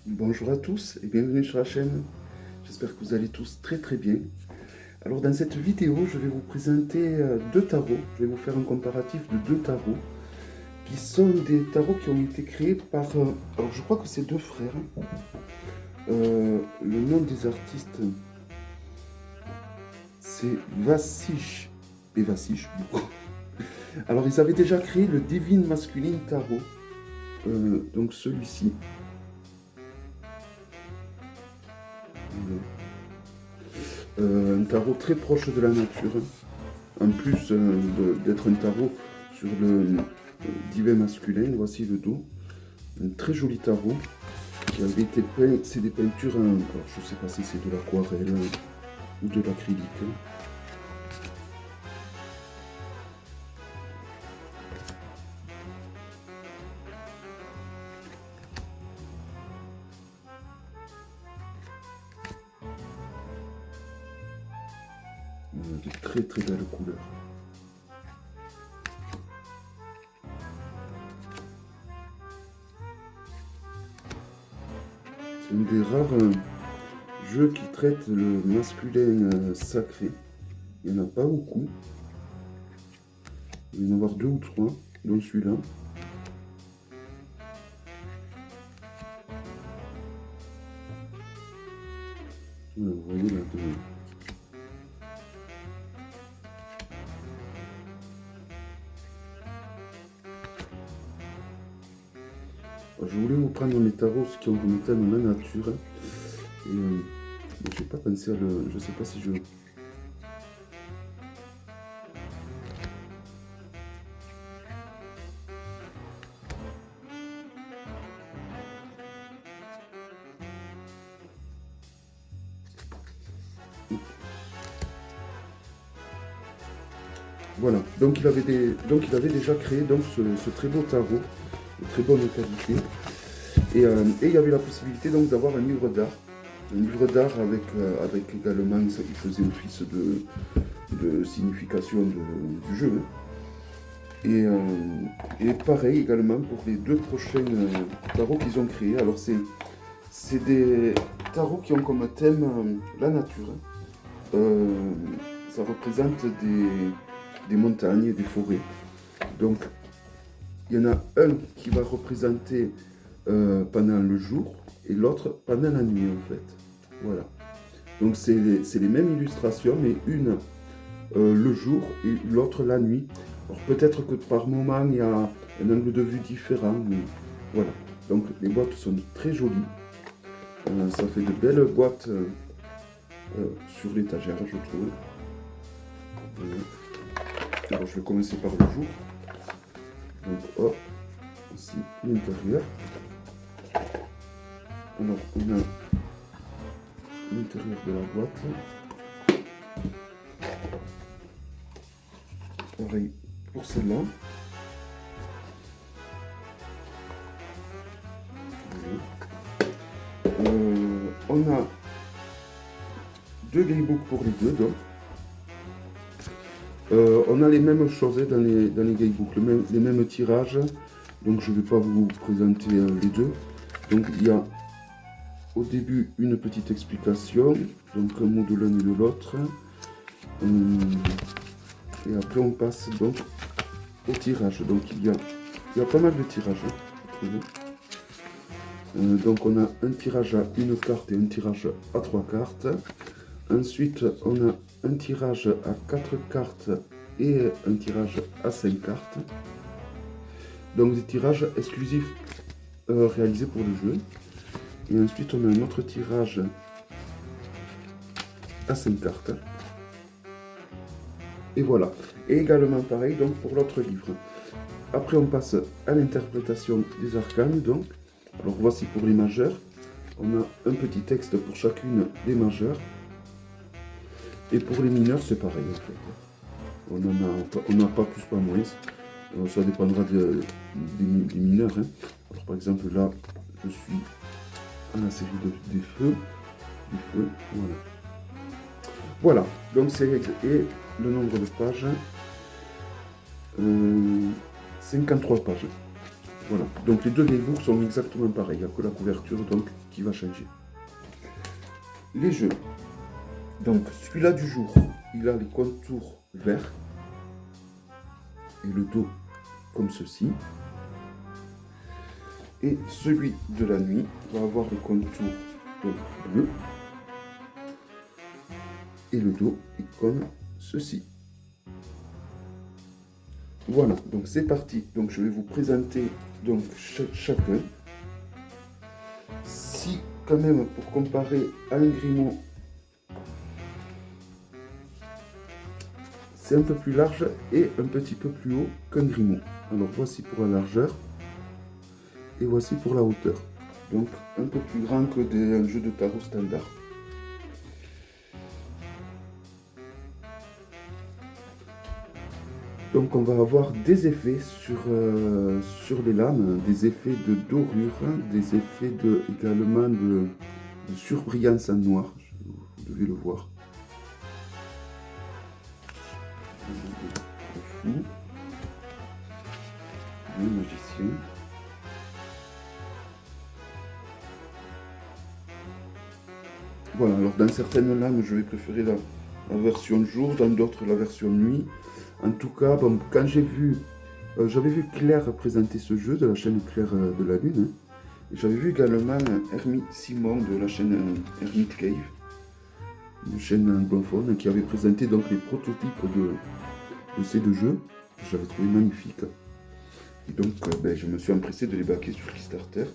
Bonjour à tous et bienvenue sur la chaîne. J'espère que vous allez tous très très bien. Alors dans cette vidéo, je vais vous présenter deux tarots. Je vais vous faire un comparatif de deux tarots qui sont des tarots qui ont été créés par... alors je crois que c'est deux frères. Le nom des artistes, c'est Vassish et Vassish du coup. Alors ils avaient déjà créé le Divine Masculine Tarot. Donc celui-ci. Un tarot très proche de la nature, en plus d'être un tarot sur le divin masculin. Voici le dos, un très joli tarot qui avait été peint, c'est des peintures, alors je ne sais pas si c'est de l'aquarelle ou de l'acrylique. De très très belles couleurs. C'est un des rares jeux qui traite le masculin sacré. Il n'y en a pas beaucoup. Il va y en avoir deux ou trois, dont celui-là. Voilà, vous voyez là, je voulais vous prendre les tarots qui ont comme thème la nature. Et j'ai pas pensé à le... Je sais pas si je... Voilà, donc il avait déjà créé donc, ce très beau tarot, de très bonne qualité. Et il y avait la possibilité donc d'avoir un livre d'art. Un livre d'art avec également, ça qui faisait office de signification du jeu. Et pareil également pour les deux prochains tarots qu'ils ont créés. Alors c'est des tarots qui ont comme thème la nature. Ça représente des montagnes et des forêts. Donc il y en a un qui va représenter pendant le jour et l'autre pendant la nuit en fait. Voilà. Donc c'est les mêmes illustrations mais une le jour et l'autre la nuit. Alors peut-être que par moment il y a un angle de vue différent, mais voilà. Donc les boîtes sont très jolies. Ça fait de belles boîtes sur l'étagère, je trouve. Alors je vais commencer par le jour. Donc hop, ici l'intérieur. Alors on a l'intérieur de la boîte. Pareil pour celle-là. On a deux gamebooks pour les deux, donc. On a les mêmes choses dans les gamebooks, les mêmes tirages. Donc je ne vais pas vous présenter les deux. Donc il y a au début une petite explication, donc un mot de l'un et de l'autre. Et après on passe donc au tirage. Donc il y a pas mal de tirages. Donc on a un tirage à une carte et un tirage à 3 cartes. Ensuite on a un tirage à 4 cartes et un tirage à 5 cartes. Donc des tirages exclusifs réalisés pour le jeu. Et ensuite on a un autre tirage à 5 cartes. Et voilà. Et également pareil donc pour l'autre livre. Après on passe à l'interprétation des arcanes donc. Alors voici pour les majeurs. On a un petit texte pour chacune des majeurs. Et pour les mineurs c'est pareil en fait. On n'a pas plus, pas moins. Ça dépendra des mineurs. Hein. Alors, par exemple, là, je suis à la série des feux. Voilà. Voilà, donc c'est et le nombre de pages. 53 pages. Voilà, donc les deux Gaivours sont exactement pareils, il n'y a que la couverture donc qui va changer. Les jeux. Donc celui-là du jour, il a les contours verts et le dos comme ceci. Et celui de la nuit va avoir les contours bleus et le dos est comme ceci. Voilà, donc c'est parti. Donc je vais vous présenter donc chacun. Si quand même pour comparer à un Grimaud, c'est un peu plus large et un petit peu plus haut qu'un Grimaud. Alors voici pour la largeur et voici pour la hauteur. Donc un peu plus grand que un jeu de tarot standard. Donc on va avoir des effets sur les lames, des effets de dorure, des effets également de surbrillance en noir, vous devez le voir. Le magicien. Voilà, alors dans certaines lames, je vais préférer la version jour, dans d'autres la version nuit. En tout cas, bon, quand j'avais vu Claire présenter ce jeu de la chaîne Claire de la Lune. J'avais vu également Hermie Simon de la chaîne Hermite Cave, une chaîne anglophone, qui avait présenté donc les prototypes de ces deux jeux. Je l'avais trouvé magnifique. Et donc, je me suis empressé de les baquer sur Kickstarter.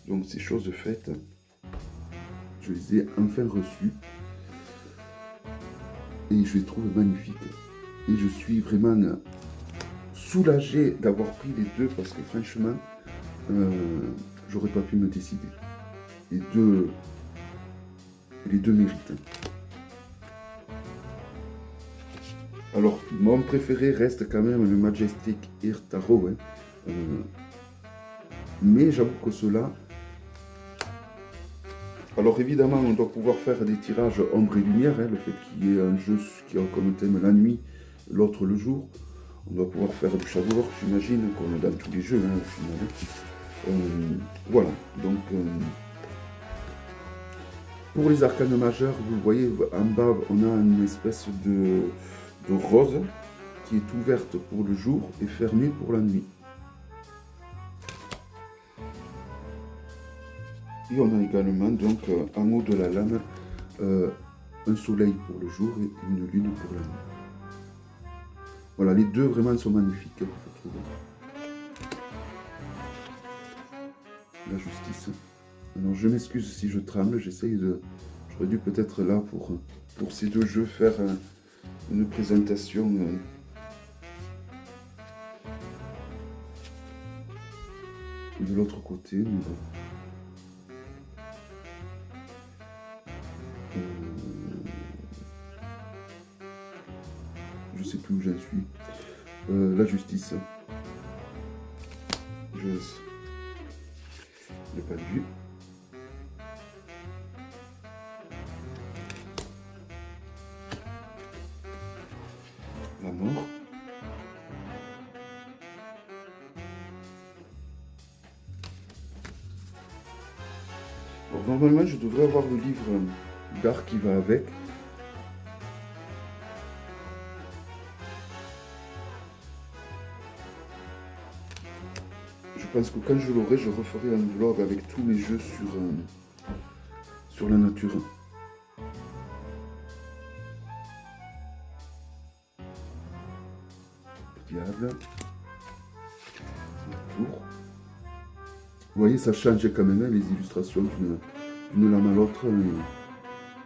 Donc, ces choses faites, je les ai enfin reçus. Et je les trouve magnifiques. Et je suis vraiment soulagé d'avoir pris les deux parce que franchement, j'aurais pas pu me décider. Les deux méritent. Alors, mon préféré reste quand même le Majestic Air Tarot. Mais j'avoue que cela... Alors évidemment, on doit pouvoir faire des tirages ombre et lumière. Le fait qu'il y ait un jeu qui a comme thème la nuit, l'autre le jour. On doit pouvoir faire du shadow work, j'imagine, comme dans tous les jeux, au final. Voilà, donc... pour les arcanes majeurs, vous voyez, en bas, on a une espèce de rose qui est ouverte pour le jour et fermée pour la nuit. Et on a également, donc, en haut de la lame, un soleil pour le jour et une lune pour la nuit. Voilà, les deux vraiment sont magnifiques, je trouve. La justice. Alors je m'excuse si je tremble, j'aurais dû peut-être là pour ces deux jeux faire une présentation de l'autre côté, mais bon. Je sais plus où j'en suis. La justice. Je n'ai pas de vue. La mort. Bon, normalement, je devrais avoir le livre d'art qui va avec. Je pense que quand je l'aurai, je referai un vlog avec tous mes jeux sur la nature. Diable. Tour. Vous voyez, ça change quand même les illustrations d'une lame à l'autre.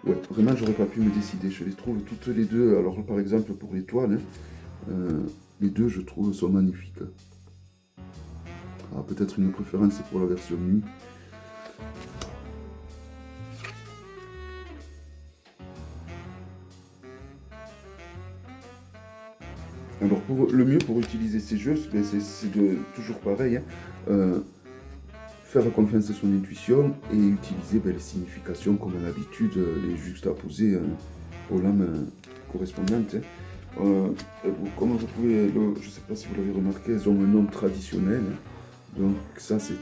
Ouais, vraiment, j'aurais pas pu me décider. Je les trouve toutes les deux. Alors, par exemple, pour l'étoile, les deux, je trouve, sont magnifiques. Alors, peut-être une préférence pour la version nuit. Alors, le mieux pour utiliser ces jeux, c'est toujours pareil. Faire confiance à son intuition et utiliser les significations comme à l'habitude, les juxtaposer aux lames correspondantes. Comme vous pouvez, je ne sais pas si vous l'avez remarqué, elles ont un nom traditionnel. Donc ça c'est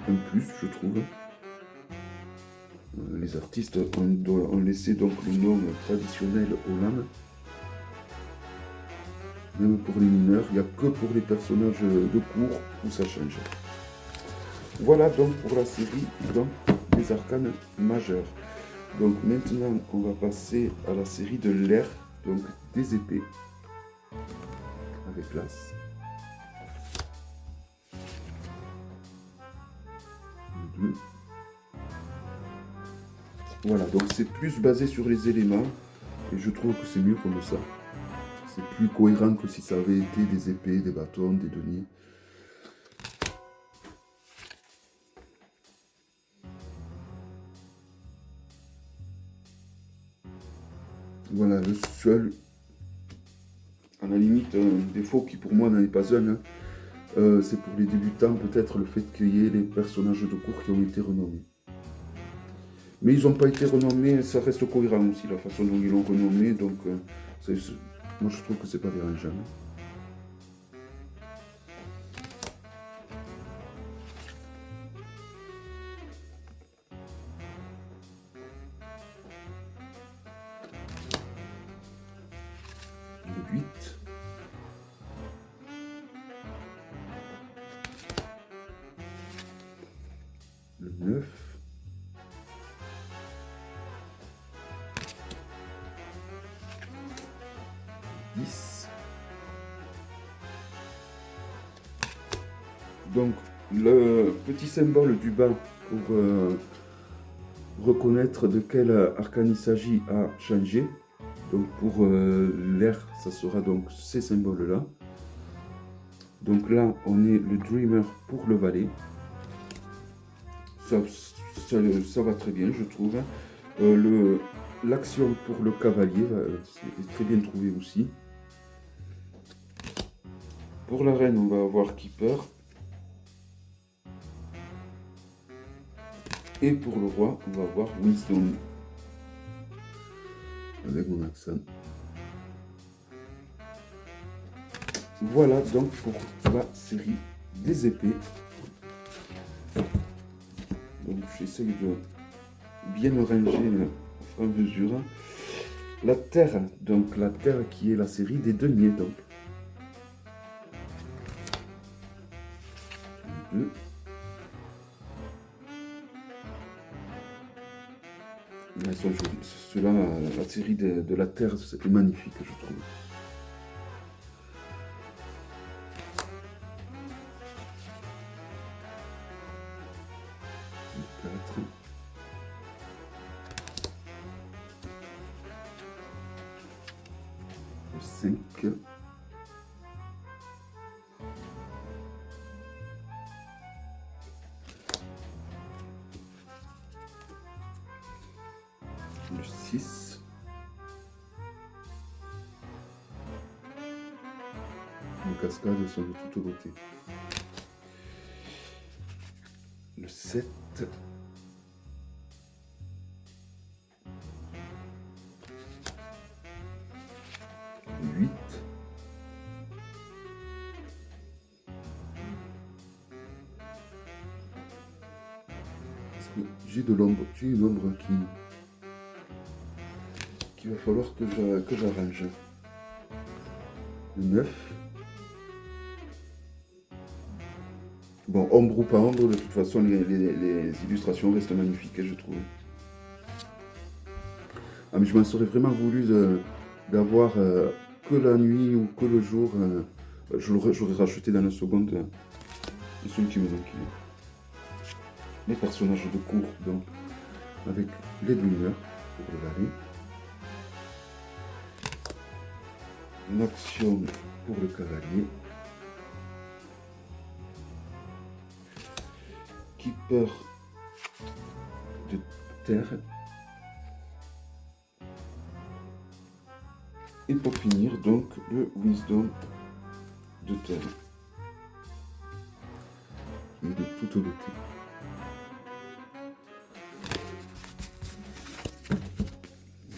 un plus, je trouve. Les artistes ont laissé donc le nom traditionnel aux lames. Même pour les mineurs, il n'y a que pour les personnages de cours où ça change. Voilà donc pour la série donc, des arcanes majeurs. Donc maintenant on va passer à la série de l'air, donc des épées, avec l'as. Voilà, donc c'est plus basé sur les éléments, et je trouve que c'est mieux comme ça. C'est plus cohérent que si ça avait été des épées, des bâtons, des deniers. Voilà, le seul, à la limite, un défaut qui pour moi n'en est pas un, hein, c'est pour les débutants peut-être le fait qu'il y ait les personnages de cours qui ont été renommés. Mais ils n'ont pas été renommés, ça reste cohérent aussi, la façon dont ils l'ont renommé, donc moi je trouve que c'est pas dérangeant. Le 8. Le 9. Le 10. Donc le petit symbole du bas pour reconnaître de quel arcane il s'agit a changé. Donc pour l'air, ça sera donc ces symboles-là. Donc là, on est le Dreamer pour le valet. Ça va très bien, je trouve. L'action pour le cavalier, c'est très bien trouvé aussi. Pour la reine, on va avoir Keeper. Et pour le roi, on va avoir Wisdom. Avec mon accent. Voilà donc pour la série des épées. Donc j'essaye de bien me ranger au fur et à mesure. La terre, donc la terre qui est la série des deniers donc. 2. Elles sont jolies. Cela, la série de la terre, c'est magnifique, je trouve. Le 4. Le 5. Le 6. Les cascades sont de toute beauté. Le 7. Le 8. Parce que j'ai de l'ombre, j'ai une ombre qu'il va falloir que j'arrange. Le 9. Bon, ombre ou pas ombre, de toute façon, les illustrations restent magnifiques, je trouve. Ah, mais je m'en serais vraiment voulu d'avoir que la nuit ou que le jour. J'aurais racheté dans la seconde le seul qui me manquait. Les personnages de cours, donc, avec les Dreamers pour le valet. L'action pour le cavalier. Keeper de terre. Et pour finir, donc, le Wisdom de terre. Qui est de toute beauté.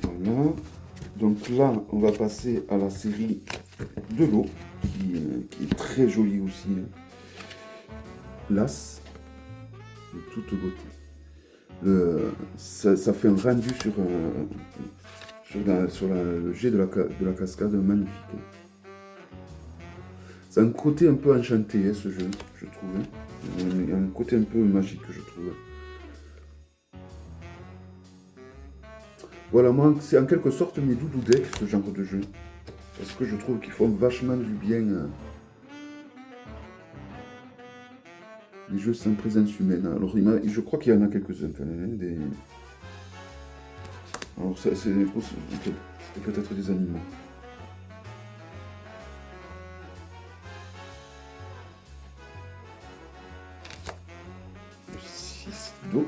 Voilà. Donc là, on va passer à la série de l'eau, qui est très jolie aussi. l'As de toute beauté. Ça fait un rendu sur le jet de la cascade magnifique. C'est un côté un peu enchanté, ce jeu, je trouve. Il y a un côté un peu magique, je trouve. Voilà, moi, c'est en quelque sorte mes doudou decks, ce genre de jeu. Parce que je trouve qu'ils font vachement du bien. Les jeux sans présence humaine. Alors, je crois qu'il y en a quelques-uns quand même. Alors, c'est peut-être des animaux. Le 6 d'eau.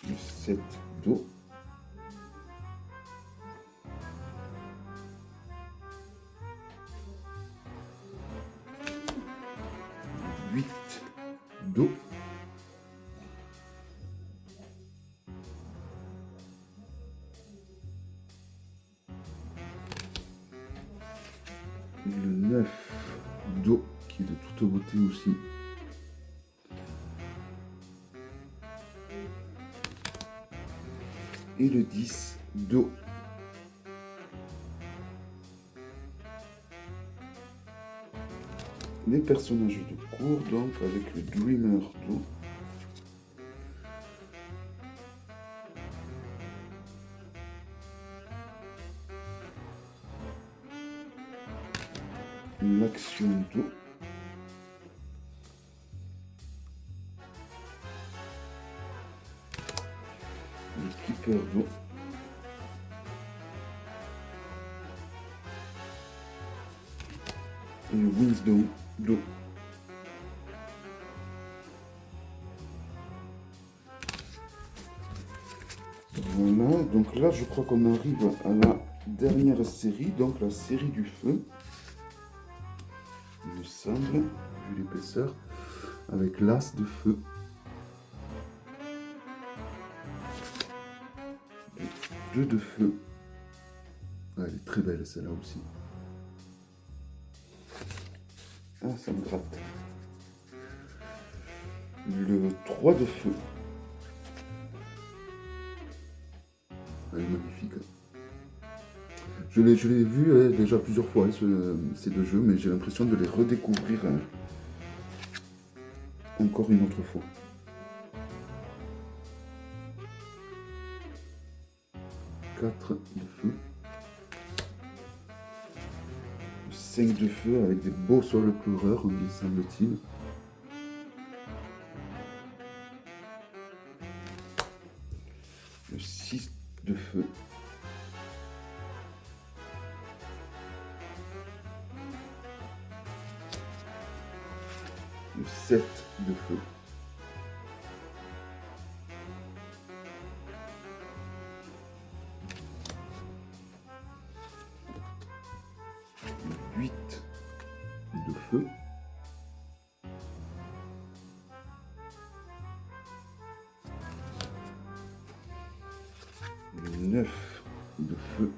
Le 7 d'eau. Le 8 d'eau. Le 9 d'eau, qui est de toute beauté aussi. Et le 10 d'eau. Les personnages de cours, donc avec le Dreamer d'eau. L'action d'eau. Le Keeper d'eau. Et le Wisdom d'eau. Voilà, donc là je crois qu'on arrive à la dernière série, donc la série du feu. Il me semble, vu l'épaisseur, avec l'as de feu. Le 2 de feu. Ah, elle est très belle celle-là aussi. Ah, ça me gratte. Le 3 de feu. Elle est magnifique. Je l'ai vu déjà plusieurs fois, ces deux jeux, mais j'ai l'impression de les redécouvrir encore une autre fois. 4 de feu. 5 de feu avec des beaux sols pleureurs, me semble-t-il. Le 6 de feu. Le 7 de feu. Le 8 de feu. Le 9 de feu.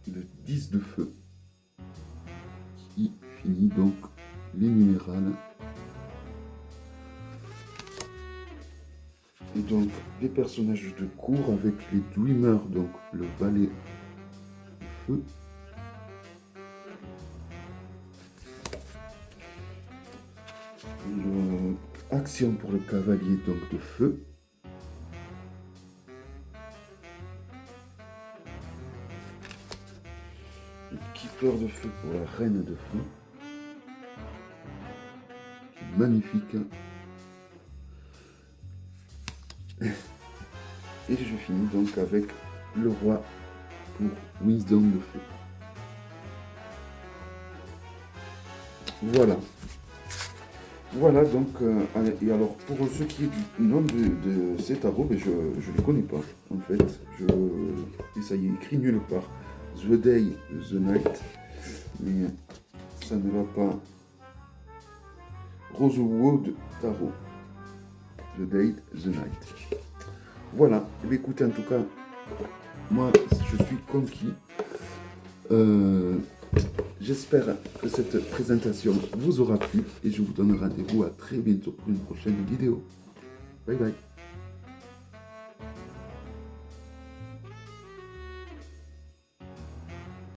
Le 10 de feu, qui finit donc les minérales. Et donc les personnages de cours avec les Dreamers, donc le valet de feu. Action pour le cavalier donc de feu. Le keeper de feu pour la reine de feu. Magnifique. Et je finis donc avec le roi pour Wisdom de feu. Voilà. Voilà donc, et alors pour ce qui est du nom de ces tarots, ben je ne les connais pas en fait. Et ça y est écrit nulle part. The Day, The Night. Mais ça ne va pas Rosewood Tarot. The Day, The Night. Voilà. Et bien, écoutez, en tout cas, moi, je suis conquis. J'espère que cette présentation vous aura plu et je vous donne rendez-vous à très bientôt pour une prochaine vidéo. Bye bye.